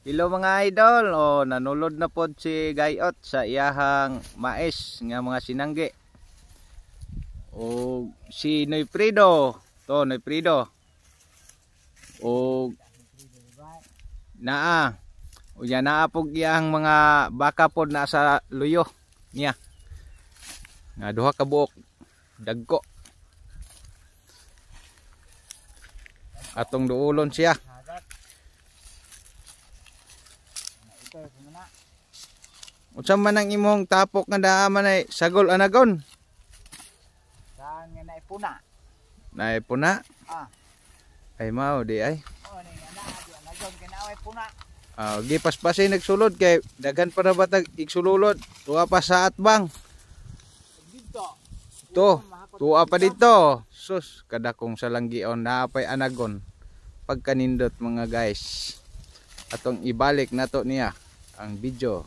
Hello mga idol, nanulod na pod si Gayot sa iyahang mais nga mga sinanggi. O si Noy Prido, to Noy Prido. O naa. O yan naapog iyang mga baka pod na sa luyo niya. Nga duha ka buok dagko. Atong duulon siya. Unsa man ang imong tapok nga daaman ay sagol anagon? Saan nga naipuna? Naipuna? Ah. Ay mao di ay. Oh, ni ana di anagon kay naay puna. Gipas-pasay nagsulod kay daghan pa na batag igsululod. Tuwa pa sa atbang. Dito. Tuwa pa dito. Sus, kada kong salanggion naapay anagon. Pagkanindot mga guys. Atong ibalik nato niya ang video.